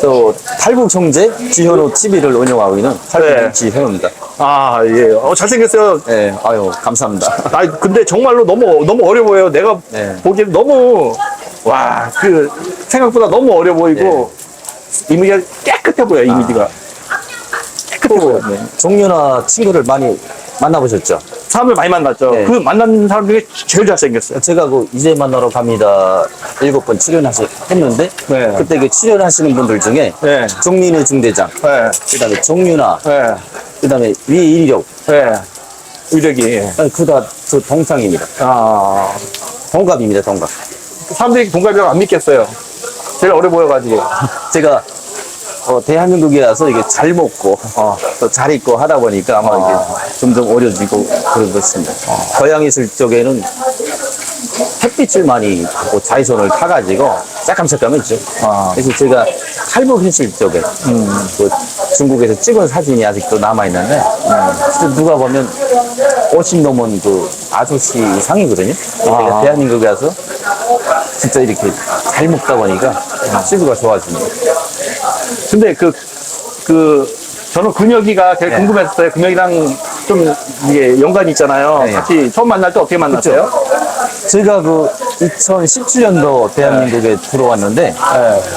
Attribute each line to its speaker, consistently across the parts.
Speaker 1: 또 탈북 형제 지현우 TV를 운영하고 있는 탈북 지현우입니다.
Speaker 2: 아, 예. 잘생겼어요.
Speaker 1: 네, 아유 감사합니다.
Speaker 2: 아, 근데 정말로 너무 어려 보여요. 내가
Speaker 1: 네.
Speaker 2: 보기엔 너무, 와, 생각보다 너무 어려 보이고, 이미지가 깨끗해 보여, 이미지가. 깨끗해 보여.
Speaker 1: 네. 종윤아 친구를 많이 만나보셨죠?
Speaker 2: 사람들 많이 만났죠.
Speaker 1: 네.
Speaker 2: 그 만난 사람 중에 제일 잘생겼어요.
Speaker 1: 제가 그 이제 만나러 갑니다 7번 출연했는데
Speaker 2: 네.
Speaker 1: 그때 그 출연하시는 분들 중에
Speaker 2: 네.
Speaker 1: 정민우 중대장,
Speaker 2: 네.
Speaker 1: 그다음에 정윤아,
Speaker 2: 네.
Speaker 1: 그다음에 위일력,
Speaker 2: 네. 의력이.
Speaker 1: 그다 저 동창입니다.
Speaker 2: 아,
Speaker 1: 동갑입니다, 동갑.
Speaker 2: 사람들이 동갑이라고 안 믿겠어요. 제일 어려 보여가지고.
Speaker 1: 제가 대한민국에 와서 이게 잘 먹고 또 잘 입고 하다 보니까 아마 이게 점점 어려지고 그런 것 같습니다. 고향 있을 적에는 햇빛을 많이 받고 자외선을 타가지고 새깜새깜했죠. 그래서 제가 탈북했을 적에 그 중국에서 찍은 사진이 아직도 남아있는데 누가 보면 50 넘은 그 아저씨 상이거든요. 제가 대한민국에 와서 진짜 이렇게 잘 먹다 보니까 피부가 좋아집니다.
Speaker 2: 근데 저는 근혁이가 되게 궁금했어요. 근혁이랑 좀 이게 연관이 있잖아요.
Speaker 1: 네.
Speaker 2: 같이 처음 만날 때 어떻게 만났어요?
Speaker 1: 제가 그 2017년도 대한민국에 들어왔는데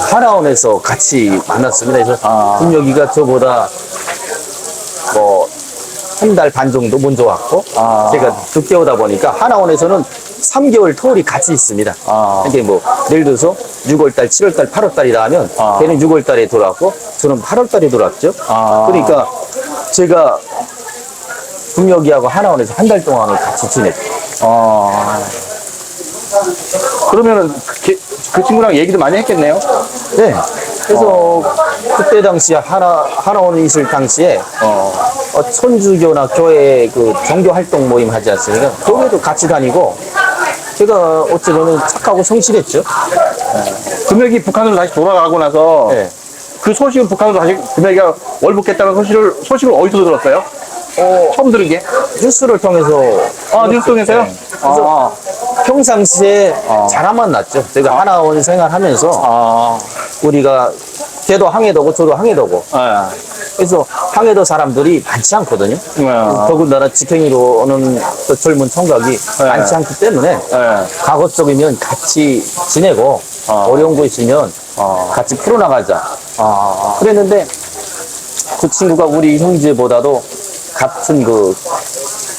Speaker 1: 하나원에서 같이 만났습니다. 그래서 군혁이가 저보다 뭐 한 달 반 정도 먼저 왔고 제가 늦게 오다 보니까 하나원에서는 3개월 터울이 같이 있습니다. 이게 뭐 예를 들어서 6월달, 7월달, 8월달이라 하면 걔는 6월달에 돌아왔고 저는 8월달에 돌아왔죠. 그러니까 제가 군혁이하고 하나원에서 한 달 동안을 같이 지냈죠.
Speaker 2: 그러면은 그 친구랑 얘기도 많이 했겠네요.
Speaker 1: 네. 그래서 그때 당시에 하나원 있을 당시에 천주교나 교회 그 종교 활동 모임 하지 않습니까? 거기에도 같이 다니고 제가 어찌 보면 착하고 성실했죠.
Speaker 2: 금혁이 북한으로 다시 돌아가고 나서
Speaker 1: 네.
Speaker 2: 그 소식은 북한으로 다시 금혁이가 월북했다는 소식을 어디서 들었어요? 처음 들은 게?
Speaker 1: 뉴스를 통해서
Speaker 2: 뉴스 통해서요?
Speaker 1: 네. 그래서 평상시에 잘만 났죠. 제가 하나원 생활하면서 우리가 걔도 항해도고 저도 항해도고 그래서 항해도 사람들이 많지 않거든요. 더군다나 직행으로 오는 또 젊은 총각이 많지 않기 때문에 과거 쪽이면 같이 지내고 어려운 거 있으면 같이 풀어나가자 그랬는데 그 친구가 우리 형제보다도 같은 그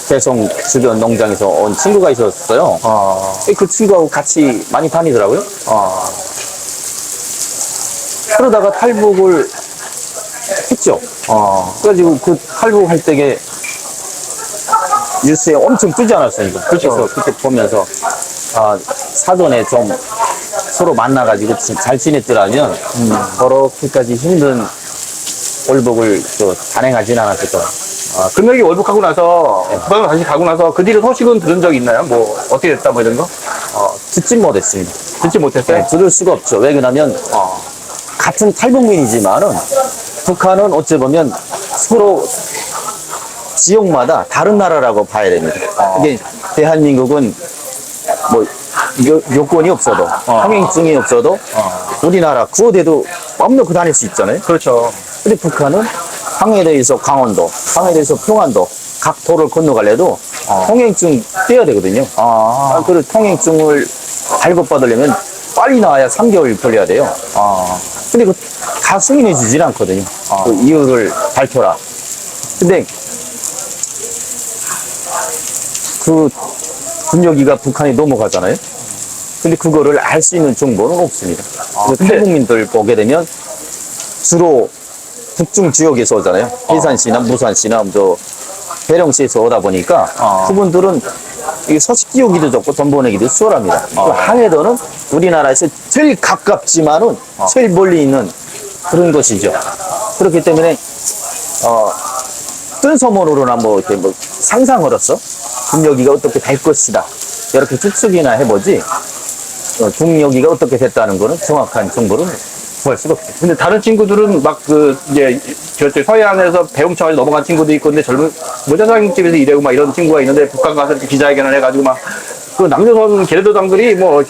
Speaker 1: 개성 주변 농장에서 온 친구가 있었어요. 그 친구하고 같이 많이 다니더라고요. 그러다가 탈북을 했죠. 그래가지고 그 탈북할 때게 뉴스에 엄청 뜨지 않았어요.
Speaker 2: 그렇죠.
Speaker 1: 그래서 그때 보면서 사전에 좀 서로 만나가지고 잘 지냈더라면 그렇게까지 힘든 월북을 또 단행하진 않았을 거예요.
Speaker 2: 금혁이 월북하고 나서 북한으로 다시 가고 나서 그 뒤로 소식은 들은 적 있나요? 뭐 어떻게 됐다 뭐 이런 거?
Speaker 1: 듣진 못했습니다.
Speaker 2: 듣지 못했어요?
Speaker 1: 네, 들을 수가 없죠. 왜 그러냐면 같은 탈북민이지만은 북한은 어찌 보면 서로 지역마다 다른 나라라고 봐야 됩니다. 이게 대한민국은 뭐 요건이 없어도 항행증이 없어도 우리나라 구호대도 마음 놓고 다닐 수 있잖아요.
Speaker 2: 그렇죠.
Speaker 1: 근데 북한은 항해도에서 강원도, 항해도에서 평안도 각 도를 건너가려도 통행증 떼야 되거든요. 그 통행증을 발급받으려면 빨리 나와야 3개월 걸려야 돼요. 근데 다 승인해 주질 않거든요. 그 이유를 밝혀라. 근데 그 군혁이가 북한에 넘어가잖아요. 근데 그거를 알 수 있는 정보는 없습니다. 탈북민들 보게 되면 주로 북중 지역에서 오잖아요. 해산시나 무산시나 배령시에서 오다 보니까 그분들은 이게 서식 띄우기도 좋고 돈 보내기도 수월합니다. 항해도는 우리나라에서 제일 가깝지만은 제일 멀리 있는 그런 것이죠. 그렇기 때문에 뜬소문으로나 이렇게 상상으로서 군혁이가 어떻게 될 것이다 이렇게 추측이나 해보지 군혁이가 어떻게 됐다는 거는 정확한 정보를 구할 수가 없어요.
Speaker 2: 근데 다른 친구들은 막 이제 저쪽 서해안에서 배움청까지 넘어간 친구도 있고, 근데 젊은 모자상집에서 일하고 막 이런 친구가 있는데 북한 가서 이렇게 기자회견을 해가지고 막 그 남조선 계도당들이 뭐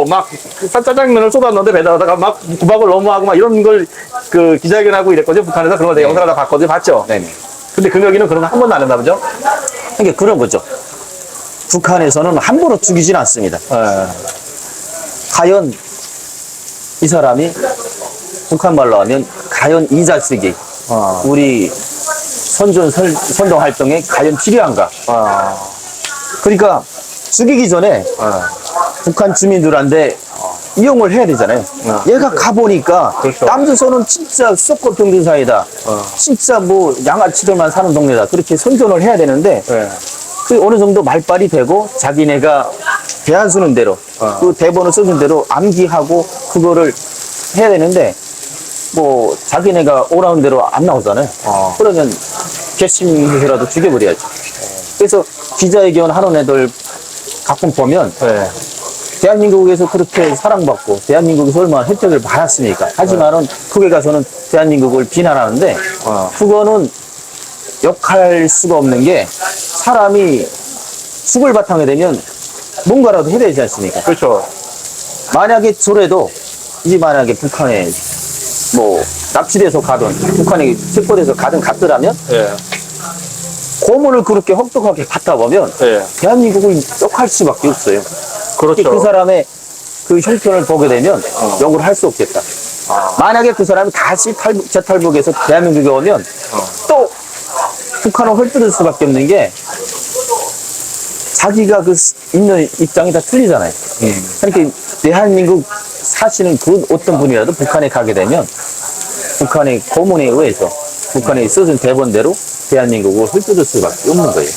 Speaker 2: 막 짜장면을 쏟았는데 배달하다가 막 구박을 너무 하고 막 이런 걸 그 기자회견하고 이랬거든요. 북한에서 그런 거 내가 영상을 다 봤거든요. 봤죠?
Speaker 1: 네네.
Speaker 2: 근데 금혁이는 그런 거 한 번도 안 했나 보죠?
Speaker 1: 그러니까 그런 거죠. 북한에서는 함부로 죽이진 않습니다.
Speaker 2: 예.
Speaker 1: 과연 이 사람이 북한 말로 하면 과연 이 자식이 우리 선동 활동에 과연 필요한가? 그러니까 죽이기 전에 북한 주민들한테 이용을 해야 되잖아요. 얘가 가보니까
Speaker 2: 그렇죠.
Speaker 1: 남조선은 진짜 수도권 평균 사이다. 진짜 뭐 양아치들만 사는 동네다. 그렇게 선전을 해야 되는데
Speaker 2: 예.
Speaker 1: 그 어느 정도 말빨이 되고 자기네가 대안 쓰는 대로 그 대본을 써준 대로 암기하고 그거를 해야 되는데 뭐 자기네가 오라는 대로 안 나오잖아요. 그러면 개심해서라도 죽여버려야죠. 그래서 기자회견 하는 애들 가끔 보면
Speaker 2: 예.
Speaker 1: 대한민국에서 그렇게 사랑받고 대한민국에서 얼마나 혜택을 받았습니까? 하지만은 거기 가서는 대한민국을 비난하는데 그거는 욕할 수가 없는 게 사람이 죽을 바탕에 되면 뭔가라도 해야 되지 않습니까?
Speaker 2: 그렇죠.
Speaker 1: 만약에 저래도 이제 만약에 북한에 뭐 납치돼서 가든 북한에 체포돼서 가든 갔더라면
Speaker 2: 예.
Speaker 1: 고문을 그렇게 혹독하게 받다 보면
Speaker 2: 예.
Speaker 1: 대한민국을 욕할 수밖에 없어요.
Speaker 2: 그렇죠.
Speaker 1: 그 사람의 그 형편을 보게 되면 욕을 할 수 없겠다. 만약에 그 사람이 다시 재탈북해서 대한민국에 오면 또 북한을 헐뜯을 수밖에 없는 게 자기가 그 있는 입장이 다 틀리잖아요. 그러니까 대한민국 사시는 그 어떤 분이라도 북한에 가게 되면 북한의 고문에 의해서 북한에 써준 대본대로 대한민국을 헐뜯을 수밖에 없는 거예요.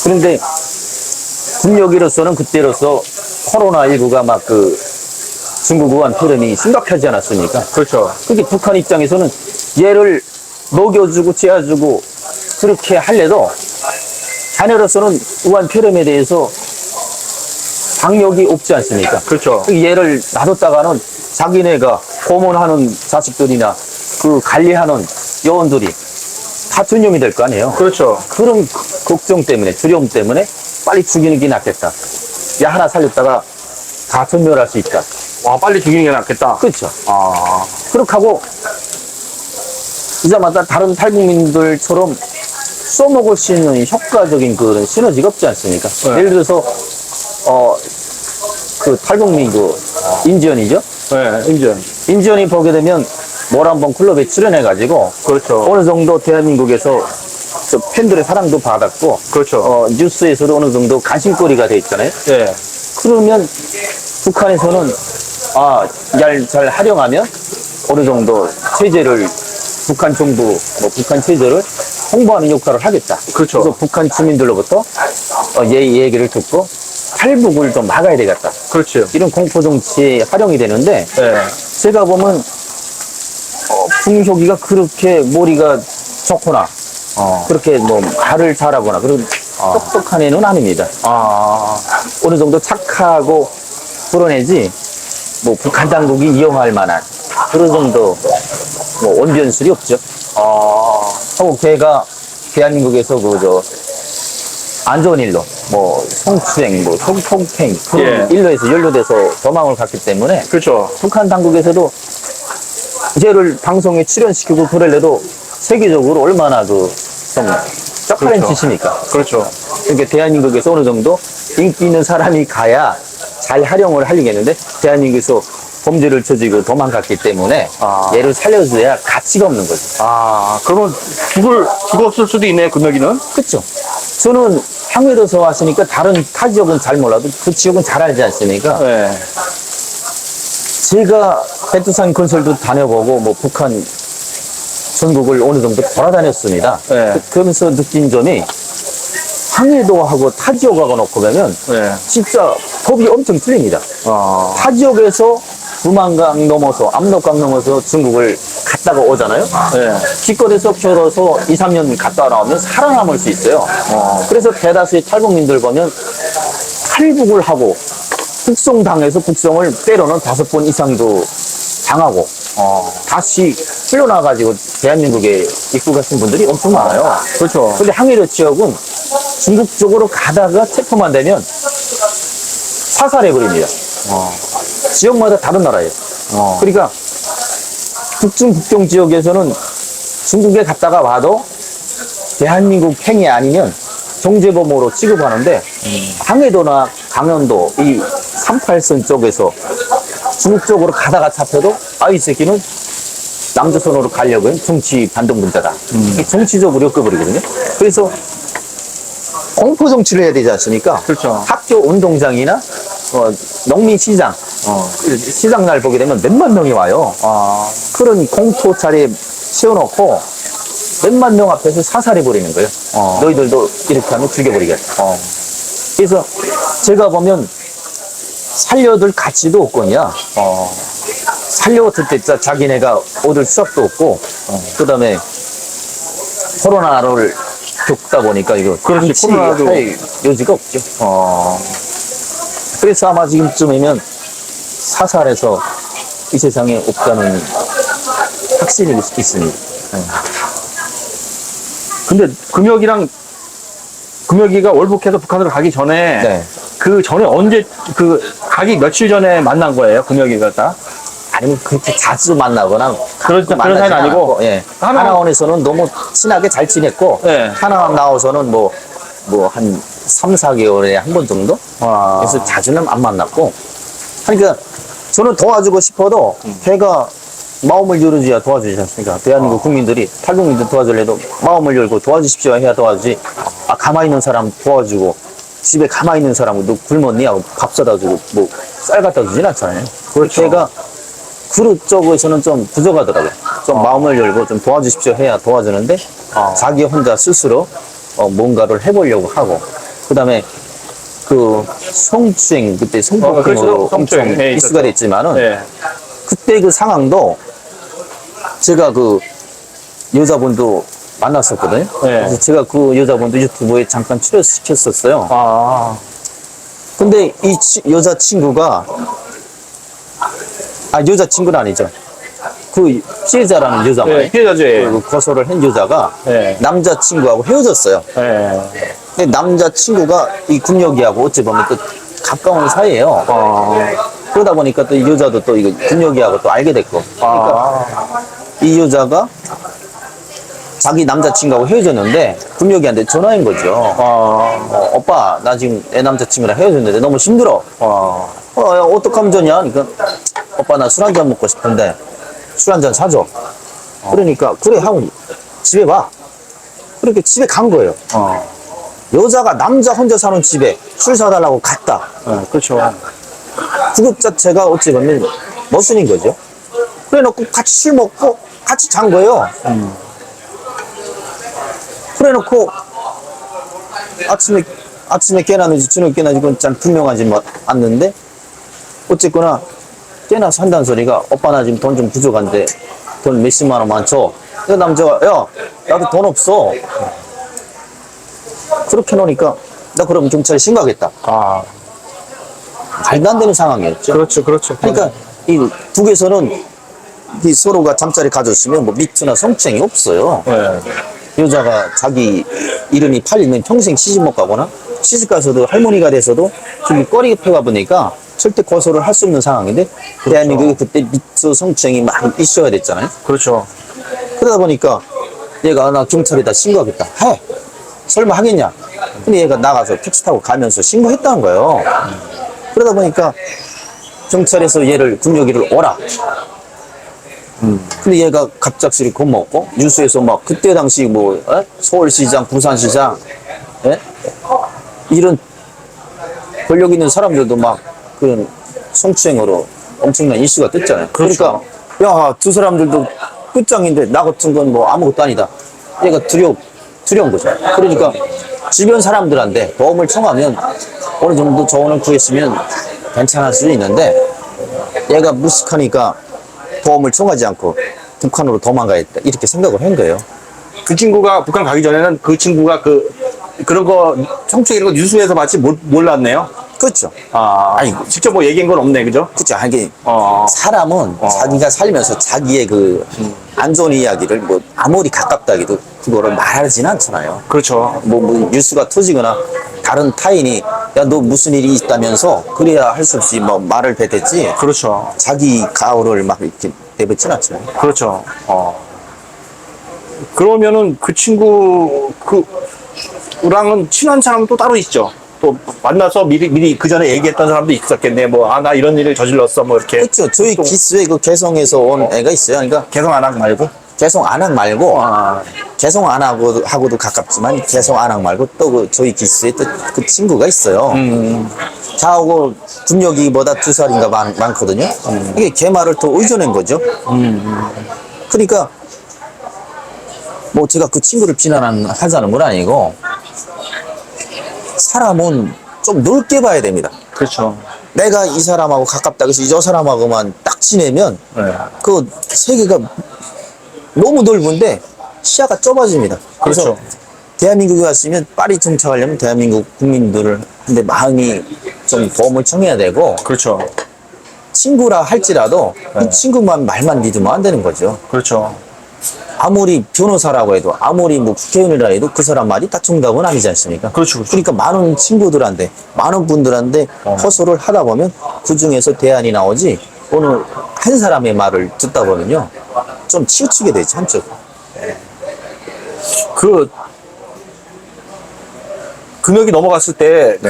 Speaker 1: 그런데 군역으로서는 그때로서 코로나19가 막 그 중국 우한 폐렴이 심각하지 않았습니까?
Speaker 2: 그렇죠.
Speaker 1: 그게 북한 입장에서는 얘를 먹여주고 재워주고 그렇게 할래도 자녀로서는 우한 폐렴에 대해서 방역이 없지 않습니까?
Speaker 2: 그렇죠.
Speaker 1: 얘를 놔뒀다가는 자기네가 고문하는 자식들이나 그 관리하는 요원들이 다 전염이 될 거 아니에요.
Speaker 2: 그렇죠.
Speaker 1: 그런 걱정 때문에, 두려움 때문에 빨리 죽이는 게 낫겠다. 야 하나 살렸다가 다 전멸할 수 있다.
Speaker 2: 와, 빨리 죽이는 게 낫겠다.
Speaker 1: 그렇죠. 그렇게 하고 이자마자 다른 탈북민들처럼 써먹을 수 있는 효과적인 그런 시너지가 없지 않습니까?
Speaker 2: 네.
Speaker 1: 예를 들어서 그 탈북민 인지연이죠?
Speaker 2: 네, 인전.
Speaker 1: 인지연이 보게 되면 모란봉 클럽에 출연해가지고
Speaker 2: 그렇죠.
Speaker 1: 어느 정도 대한민국에서 저 팬들의 사랑도 받았고
Speaker 2: 그렇죠.
Speaker 1: 뉴스에서도 어느 정도 관심거리가 돼 있잖아요.
Speaker 2: 예.
Speaker 1: 그러면 북한에서는 잘 활용하면 어느 정도 체제를 북한 정부, 북한 체제를 홍보하는 역할을 하겠다.
Speaker 2: 그렇죠.
Speaker 1: 그래서 북한 주민들로부터 얘기를 듣고 탈북을 좀 막아야 되겠다.
Speaker 2: 그렇죠.
Speaker 1: 이런 공포 정치에 활용이 되는데
Speaker 2: 예.
Speaker 1: 제가 보면 풍효기가 그렇게 머리가 좋거나 그렇게 뭐 말을 잘하거나 그런 똑똑한 애는 아닙니다. 어느 정도 착하고 그러내지 뭐 북한 당국이 이용할 만한 그런 정도 뭐 언변술이 없죠. 하고 걔가 대한민국에서 안 좋은 일로 뭐 성추행, 뭐 성폭행 그런
Speaker 2: 예.
Speaker 1: 일로에서 연루돼서 도망을 갔기 때문에
Speaker 2: 그렇죠.
Speaker 1: 북한 당국에서도 얘를 방송에 출연시키고 그럴래도 세계적으로 얼마나 좀 쪽팔린
Speaker 2: 그렇죠.
Speaker 1: 짓입니까?
Speaker 2: 그렇죠.
Speaker 1: 그러니까 대한민국에서 어느 정도 인기 있는 사람이 가야 잘 활용을 하려겠는데 대한민국에서 범죄를 저지르고 도망갔기 때문에 얘를 살려줘야 가치가 없는 거죠.
Speaker 2: 그러면 죽었을 수도 있네, 금혁이는?
Speaker 1: 그렇죠. 저는 항해도서 왔으니까 다른 타 지역은 잘 몰라도 그 지역은 잘 알지 않습니까?
Speaker 2: 네.
Speaker 1: 제가 백두산 건설도 다녀보고 뭐 북한 전국을 어느 정도 돌아다녔습니다.
Speaker 2: 네.
Speaker 1: 그러면서 느낀 점이 항해도하고 타 지역하고 놓고 보면
Speaker 2: 네.
Speaker 1: 진짜 법이 엄청 틀립니다. 타 지역에서 두만강 넘어서 압록강 넘어서 중국을 갔다가 오잖아요.
Speaker 2: 네.
Speaker 1: 기껏해서 걸어서 2, 3년 갔다 나오면 살아남을 수 있어요. 그래서 대다수의 탈북민들 보면 탈북을 하고 북송당해서 북송을 때로는 5번 이상도 당하고 다시 흘러나가지고 대한민국에 입국하신 분들이 엄청 많아요.
Speaker 2: 그렇죠.
Speaker 1: 근데 항해도 지역은 중국 쪽으로 가다가 체포만 되면 사살해버립니다. 지역마다 다른 나라예요. 그러니까 북중 북경 지역에서는 중국에 갔다가 와도 대한민국 행위 아니면 경제범으로 취급하는데 항해도나 강원도 이 38선 쪽에서 중국 쪽으로 가다가 잡혀도 이 새끼는 남조선으로 가려고 한 정치 반동분자다. 이게 정치적으로 엮여버리거든요. 그래서 공포 정치를 해야 되지 않습니까?
Speaker 2: 그렇죠.
Speaker 1: 학교 운동장이나 농민 시장 시장 날 보게 되면 몇만 명이 와요. 그런 공포 자리에 세워놓고 몇만 명 앞에서 사살해 버리는 거예요. 너희들도 이렇게 하면 죽여버리겠다. 그래서 제가 보면 살려둘 가치도 없거냐. 살려왔을 때 자기네가 얻을 수확도 없고, 그 다음에 코로나를 겪다 보니까 이거
Speaker 2: 그렇지, 코로나도
Speaker 1: 할 여지가 없죠. 그래서 아마 지금쯤이면 사살해서 이 세상에 없다는 확신이 있습니다.
Speaker 2: 근데 금혁이가 월북해서 북한으로 가기 전에
Speaker 1: 네.
Speaker 2: 그 전에 언제 가기 며칠 전에 만난 거예요? 금혁이가 다?
Speaker 1: 아니면 그렇게 자주 만나거나
Speaker 2: 그런 사이는 아니고?
Speaker 1: 예.
Speaker 2: 하나원-
Speaker 1: 하나원에서는 너무 친하게 잘 지냈고
Speaker 2: 네.
Speaker 1: 하나원 나와서는 뭐 한 3, 4개월에 한 번 정도? 그래서 자주는 안 만났고 그러니까 저는 도와주고 싶어도 걔가 마음을 열어줘야 도와주지 않습니까? 대한민국 국민들이 탈북민들 도와주려도 마음을 열고 도와주십시오 해야 도와주지. 가만히 있는 사람 도와주고 집에 가만히 있는 사람은 너 굶었니? 하고 밥 사다 주고 뭐 쌀 갖다 주진 않잖아요.
Speaker 2: 그렇죠.
Speaker 1: 걔가 그릇 쪽에서는 좀 부족하더라고요. 좀 마음을 열고 좀 도와주십시오 해야 도와주는데 자기 혼자 스스로 뭔가를 해보려고 하고 그 다음에 그 성추행 그때 성폭행으로
Speaker 2: 그렇죠. 성추행.
Speaker 1: 엄청
Speaker 2: 네,
Speaker 1: 이슈가
Speaker 2: 있었죠.
Speaker 1: 됐지만은
Speaker 2: 네.
Speaker 1: 그때 그 상황도 제가 그 여자분도 만났었거든요.
Speaker 2: 네.
Speaker 1: 그래서 제가 그 여자분도 유튜브에 잠깐 출연시켰었어요. 근데 이 여자친구가 여자친구는 아니죠. 그 피해자라는 여자가
Speaker 2: 네, 피해자죠.
Speaker 1: 그 고소를 한 여자가
Speaker 2: 네.
Speaker 1: 남자친구하고 헤어졌어요.
Speaker 2: 네.
Speaker 1: 근데 남자친구가 이 군역이하고 어찌 보면 또 가까운 사이예요. 그러다 보니까 또 이 여자도 또 이거 군역이하고 또 알게 됐고. 그러니까 이 여자가 자기 남자친구하고 헤어졌는데 군역이한테 전화한 거죠. 오빠 나 지금 내 남자친구랑 헤어졌는데 너무 힘들어. 야, 어떡하면 좋냐? 그러니까 오빠 나 술 한잔 먹고 싶은데 술 한잔 사줘. 그러니까 그래 하고 집에 와. 그렇게 집에 간 거예요. 여자가 남자 혼자 사는 집에 술 사달라고 갔다.
Speaker 2: 그렇죠.
Speaker 1: 그것 자체가 어찌 보면 머슴인 거죠. 그래 놓고 같이 술 먹고 같이 잔 거예요. 그래 놓고 아침에 깨나는지 저녁에 깨나는지 그건 잘 분명하지 않는데 어쨌거나 깨나서 한다는 소리가 오빠 나 지금 돈 좀 부족한데 돈 몇십만 원만 줘. 그 남자가 야 나도 돈 없어. 그렇게 놓으니까 나 그럼 경찰에 신고하겠다. 말도 안 되는 상황이었죠.
Speaker 2: 그렇죠. 그렇죠.
Speaker 1: 그러니까 이 북에서는 이 서로가 잠자리 가졌으면 뭐 미투나 성추행이 없어요.
Speaker 2: 네.
Speaker 1: 여자가 자기 이름이 팔리면 평생 시집 못 가거나 시집 가서도 할머니가 돼서도 저기 꺼리게 펴가 보니까 절대 고소를 할 수 없는 상황인데 대한민국이 그때 미투 성추행이 막 이슈가 됐잖아요.
Speaker 2: 그렇죠.
Speaker 1: 그러다 보니까 얘가 나 경찰에다 신고하겠다. 해. 설마 하겠냐? 근데 얘가 나가서 택시 타고 가면서 신고했다는 거예요. 그러다 보니까 경찰에서 얘를 군역이를 오라. 근데 얘가 갑작스레 겁먹고 뉴스에서 막 그때 당시 뭐 서울시장, 부산시장 이런 권력 있는 사람들도 막 그런 성추행으로 엄청난 이슈가 됐잖아요.
Speaker 2: 그렇죠.
Speaker 1: 그러니까 야, 두 사람들도 끝장인데 나 같은 건 뭐 아무것도 아니다. 얘가 두려운 거죠. 그러니까 주변 사람들한테 도움을 청하면 어느 정도 조언을 구했으면 괜찮을 수 있는데 얘가 무식하니까 도움을 청하지 않고 북한으로 도망가야겠다 이렇게 생각을 한 거예요.
Speaker 2: 그 친구가 북한 가기 전에는 그 친구가 그런 거 성추행 이런 거 뉴스에서 마치 몰랐네요.
Speaker 1: 그렇죠.
Speaker 2: 아니, 직접 뭐 얘기한 건 없네, 그죠?
Speaker 1: 그렇죠. 하긴
Speaker 2: 어.
Speaker 1: 사람은 자기가 살면서 자기의 그 안 좋은 이야기를 뭐 아무리 가깝다 해도 그거를 말하지는 않잖아요.
Speaker 2: 그렇죠.
Speaker 1: 뭐 뉴스가 터지거나 다른 타인이 야 너 무슨 일이 있다면서 그래야 할 수 없이 뭐 말을 뱉었지
Speaker 2: 그렇죠.
Speaker 1: 자기 가오를 막 이렇게 내뱉진 않죠.
Speaker 2: 그렇죠. 그러면은 그 친구, 그랑은 친한 사람은 또 따로 있죠. 또 만나서 미리 그 전에 얘기했던 사람도 있었겠네. 뭐, 나 이런 일을 저질렀어. 뭐, 이렇게.
Speaker 1: 그렇죠. 저희
Speaker 2: 또
Speaker 1: 기수에 그 개성에서 온 애가 있어요. 그러니까
Speaker 2: 개성 안학 말고.
Speaker 1: 개성 안학 말고
Speaker 2: 아,
Speaker 1: 개성 안하고도 가깝지만 개성 안학 말고 또 그 저희 기수에 또 그 친구가 있어요. 저하고 군역이보다 2살인가 많거든요. 이게 걔 말을 더 의존한 거죠. 그러니까 뭐 제가 그 친구를 비난하자는 건 아니고 사람은 좀 넓게 봐야 됩니다.
Speaker 2: 그렇죠.
Speaker 1: 내가 이 사람하고 가깝다 그래서 저 사람하고만 딱 지내면
Speaker 2: 네.
Speaker 1: 그 세계가 너무 넓은데 시야가 좁아집니다. 그래서
Speaker 2: 그렇죠.
Speaker 1: 대한민국에 왔으면 빨리 정착하려면 대한민국 국민들한테 마음이 좀 도움을 청해야 되고
Speaker 2: 그렇죠.
Speaker 1: 친구라 할지라도 이 친구만 말만 믿으면 안 되는 거죠.
Speaker 2: 그렇죠.
Speaker 1: 아무리 변호사라고 해도 아무리 뭐 국회의원이라 해도 그 사람 말이 다 정답은 아니지 않습니까?
Speaker 2: 그렇죠. 그렇죠.
Speaker 1: 그러니까 많은 친구들한테 많은 분들한테 호소를 하다 보면 그 중에서 대안이 나오지 어느 한 사람의 말을 듣다 보면요 좀 치우치게 되지 한쪽.
Speaker 2: 그, 금액이 넘어갔을 때,
Speaker 1: 네.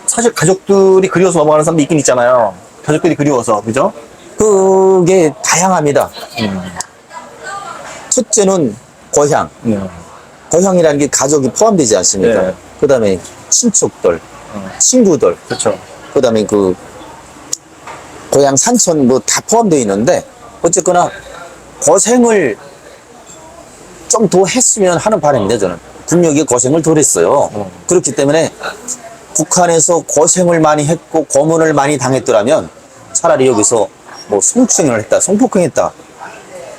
Speaker 2: 사실 가족들이 그리워서 넘어가는 사람도 있긴 있잖아요. 가족들이 그리워서, 그죠?
Speaker 1: 그게 다양합니다. 첫째는 고향.
Speaker 2: 네.
Speaker 1: 고향이라는 게 가족이 포함되지 않습니까?
Speaker 2: 네.
Speaker 1: 그 다음에 친척들, 친구들,
Speaker 2: 그렇죠.
Speaker 1: 그 다음에 그 고향 산천 뭐 다 포함되어 있는데 어쨌거나 고생을 좀 더 했으면 하는 바람입니다. 저는 군역이 고생을 덜 했어요. 그렇기 때문에 북한에서 고생을 많이 했고 고문을 많이 당했더라면 차라리 여기서 뭐 성추행을 했다, 성폭행했다.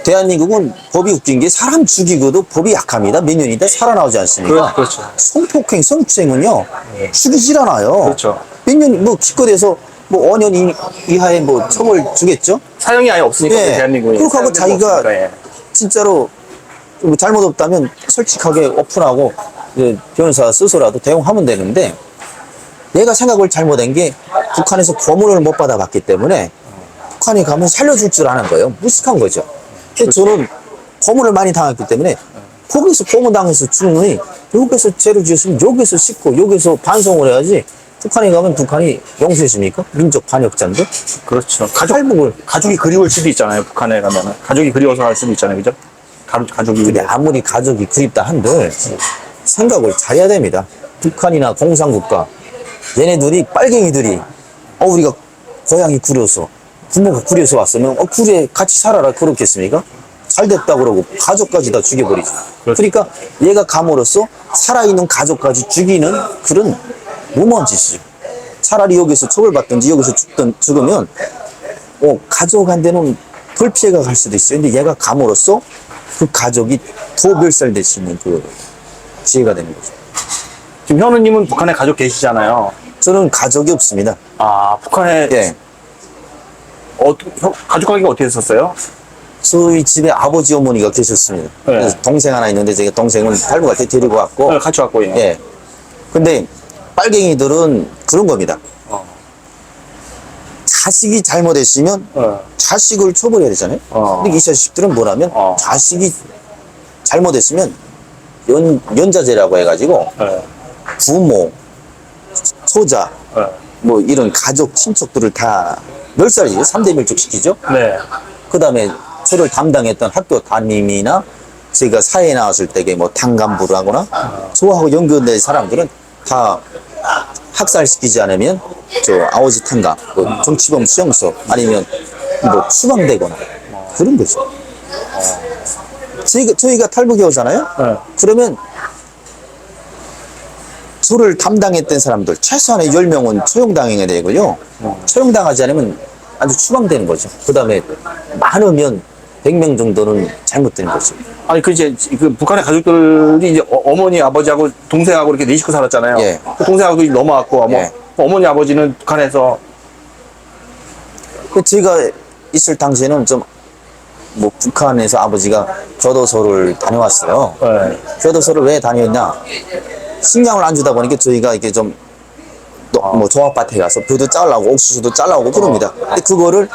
Speaker 1: 대한민국은 법이 웃긴 게 사람 죽이고도 법이 약합니다. 몇 년이다 살아나오지 않습니까?
Speaker 2: 그렇죠.
Speaker 1: 성폭행, 성추행은요 죽이질 않아요.
Speaker 2: 그렇죠.
Speaker 1: 몇 년 뭐 기껏해서 뭐 5년 이하의 뭐 처벌 주겠죠?
Speaker 2: 사형이 아예 없으니까,
Speaker 1: 예.
Speaker 2: 대한민국에.
Speaker 1: 그렇게 하고
Speaker 2: 사형제도
Speaker 1: 자기가
Speaker 2: 없으니까, 예.
Speaker 1: 진짜로 뭐 잘못 없다면 솔직하게 오픈하고 변호사 스스로라도 대응하면 되는데 내가 생각을 잘못한 게 북한에서 고문을 못 받아봤기 때문에 북한에 가면 살려줄 줄 아는 거예요. 무식한 거죠. 근데 저는 고문을 많이 당했기 때문에 거기서 고문 당해서 죽느니 여기서 죄를 지었으면 여기서 씻고 여기서 반성을 해야지 북한에 가면 북한이 용서해줍니까? 민족 반역자인데?
Speaker 2: 그렇죠. 가족이 그리울 수도 있잖아요, 북한에 가면은. 가족이 그리워서 갈 수도 있잖아요, 그죠? 가족이.
Speaker 1: 근데 아무리 가족이 그립다 한들 생각을 잘해야 됩니다. 북한이나 공산국가 얘네들이 빨갱이들이 우리가 고향이 구려서 부모가 구려서 왔으면 구려 같이 살아라 그렇겠습니까? 잘 됐다 그러고 가족까지 다 죽여버리죠. 그러니까 얘가 감으로써 살아있는 가족까지 죽이는 그런 무모한 짓이죠. 차라리 여기서 처벌받든지 여기서 죽으면 가족한테는 덜 피해가 갈 수도 있어요. 근데 얘가 감으로써 그 가족이 더 멸살될 수 있는 그 기회가 되는 거죠.
Speaker 2: 지금 현우님은 북한에 가족 계시잖아요.
Speaker 1: 저는 가족이 없습니다.
Speaker 2: 북한에,
Speaker 1: 예.
Speaker 2: 가족 관계가 어떻게 됐었어요?
Speaker 1: 저희 집에 아버지 어머니가 계셨습니다.
Speaker 2: 네.
Speaker 1: 그래서 동생 하나 있는데 제가 동생을 탈북할 때 데리고 왔고
Speaker 2: 같이 왔고, 예.
Speaker 1: 예. 근데 빨갱이들은 그런 겁니다. 자식이 잘못했으면 자식을 처벌해야 되잖아요. 근데 이 자식들은 뭐냐면 자식이 잘못했으면 연자제라고 해가지고 부모, 처자, 뭐 이런 가족, 친척들을 다 멸살이죠. 3대 멸족시키죠.
Speaker 2: 네.
Speaker 1: 그 다음에 저를 담당했던 학교 담임이나 제가 사회에 나왔을 때에 뭐 당간부를 하거나 저하고 연결된 사람들은 다 학살시키지 않으면 저 아오지 탄감, 뭐 정치범 수용소 아니면 뭐 추방되거나 그런 거죠. 저희가 탈북에 오잖아요. 그러면 저를 담당했던 사람들 최소한의 10명은 처형당해야 되고요. 처형당하지 않으면 아주 추방되는 거죠. 그 다음에 많으면 100명 정도는 잘못된 거죠.
Speaker 2: 아니 그 이제 그 북한의 가족들이 이제 어머니 아버지하고 동생하고 이렇게 네 식구 살았잖아요.
Speaker 1: 예.
Speaker 2: 그 동생하고 넘어왔고 뭐
Speaker 1: 예.
Speaker 2: 어머니 아버지는 북한에서
Speaker 1: 제가 있을 당시에는 좀 뭐 북한에서 아버지가 교도소를 다녀왔어요.
Speaker 2: 예.
Speaker 1: 교도소를 왜 다녔냐? 식량을 안 주다 보니까 저희가 이게 좀 뭐 조합밭에 가서 벼도 잘라고 옥수수도 잘라고 그럽니다. 근데 그거를